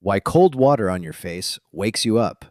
Why cold water on your face wakes you up.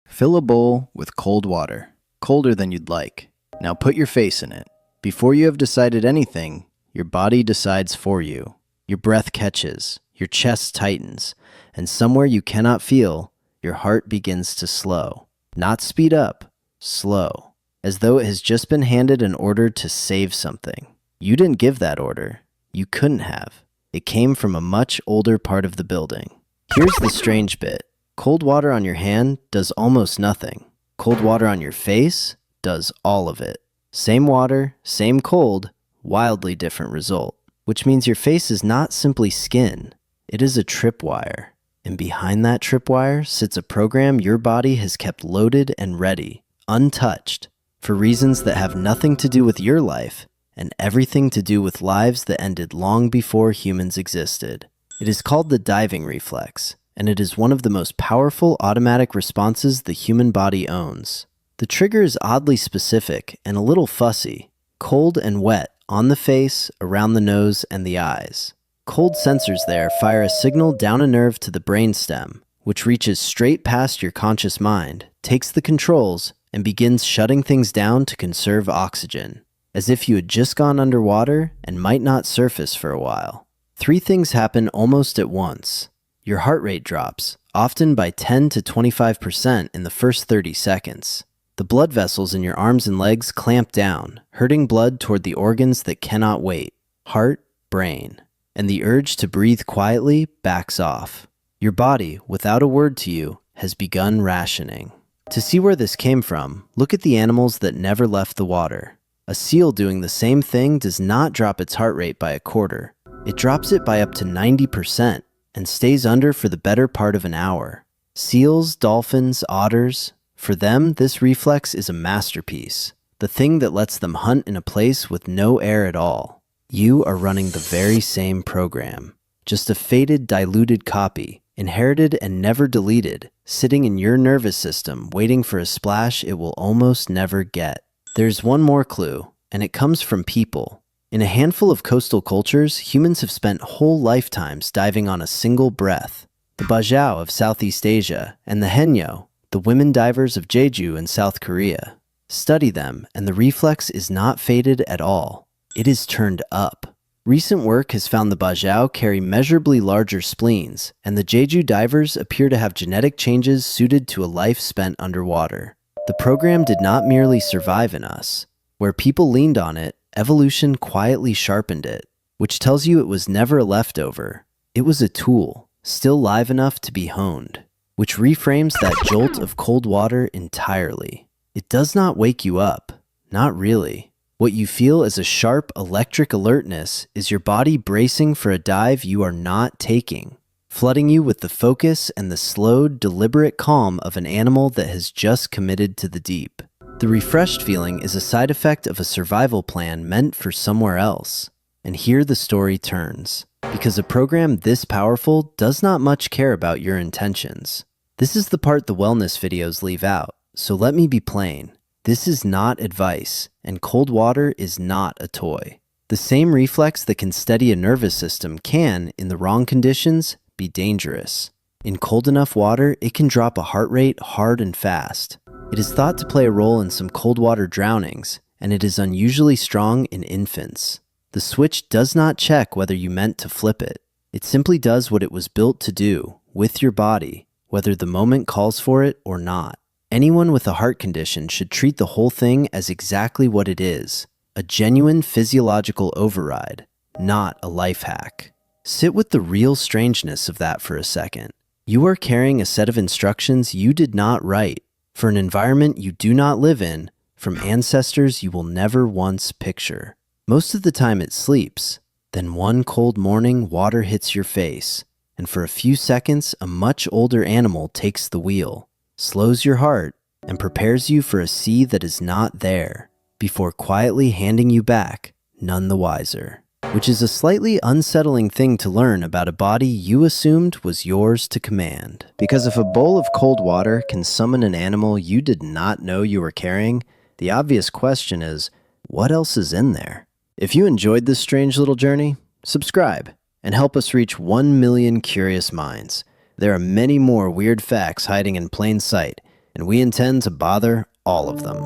Fill a bowl with cold water, colder than you'd like. Now put your face in it. Before you have decided anything, your body decides for you. Your breath catches, your chest tightens, and somewhere you cannot feel, your heart begins to slow. Not speed up, slow, as though it has just been handed an order to save something. You didn't give that order. You couldn't have. It came from a much older part of the building. Here's the strange bit. Cold water on your hand does almost nothing. Cold water on your face does all of it. Same water, same cold, wildly different result. Which means your face is not simply skin. It is a tripwire. And behind that tripwire sits a program your body has kept loaded and ready, untouched, for reasons that have nothing to do with your life and everything to do with lives that ended long before humans existed. It is called the diving reflex, and it is one of the most powerful automatic responses the human body owns. The trigger is oddly specific and a little fussy, cold and wet on the face, around the nose, and the eyes. Cold sensors there fire a signal down a nerve to the brainstem, which reaches straight past your conscious mind, takes the controls, and begins shutting things down to conserve oxygen, as if you had just gone underwater and might not surface for a while. 3 things happen almost at once. Your heart rate drops, often by 10 to 25% in the first 30 seconds. The blood vessels in your arms and legs clamp down, hurting blood toward the organs that cannot wait, heart, brain, and the urge to breathe quietly backs off. Your body, without a word to you, has begun rationing. To see where this came from, look at the animals that never left the water. A seal doing the same thing does not drop its heart rate by a quarter. It drops it by up to 90% and stays under for the better part of an hour. Seals, dolphins, otters, for them, this reflex is a masterpiece, the thing that lets them hunt in a place with no air at all. You are running the very same program, just a faded, diluted copy, inherited and never deleted, sitting in your nervous system waiting for a splash it will almost never get. There's one more clue, and it comes from people. In a handful of coastal cultures, humans have spent whole lifetimes diving on a single breath. The Bajau of Southeast Asia and the Haenyeo, the women divers of Jeju in South Korea. Study them, and the reflex is not faded at all. It is turned up. Recent work has found the Bajau carry measurably larger spleens, and the Jeju divers appear to have genetic changes suited to a life spent underwater. The program did not merely survive in us. Where people leaned on it, evolution quietly sharpened it, which tells you it was never a leftover. It was a tool, still live enough to be honed, which reframes that jolt of cold water entirely. It does not wake you up, not really. What you feel as a sharp electric alertness is your body bracing for a dive you are not taking, flooding you with the focus and the slowed, deliberate calm of an animal that has just committed to the deep. The refreshed feeling is a side effect of a survival plan meant for somewhere else. And here the story turns, because a program this powerful does not much care about your intentions. This is the part the wellness videos leave out, so let me be plain. This is not advice, and cold water is not a toy. The same reflex that can steady a nervous system can, in the wrong conditions, be dangerous. In cold enough water, it can drop a heart rate hard and fast. It is thought to play a role in some cold water drownings, and it is unusually strong in infants. The switch does not check whether you meant to flip it. It simply does what it was built to do, with your body, whether the moment calls for it or not. Anyone with a heart condition should treat the whole thing as exactly what it is, a genuine physiological override, not a life hack. Sit with the real strangeness of that for a second. You are carrying a set of instructions you did not write, for an environment you do not live in, from ancestors you will never once picture. Most of the time it sleeps. Then one cold morning, water hits your face, and for a few seconds, a much older animal takes the wheel, slows your heart, and prepares you for a sea that is not there, before quietly handing you back, none the wiser. Which is a slightly unsettling thing to learn about a body you assumed was yours to command. Because if a bowl of cold water can summon an animal you did not know you were carrying, the obvious question is, what else is in there? If you enjoyed this strange little journey, subscribe and help us reach 1 million curious minds. There are many more weird facts hiding in plain sight, and we intend to bother all of them.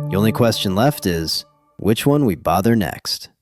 The only question left is, which one we bother next?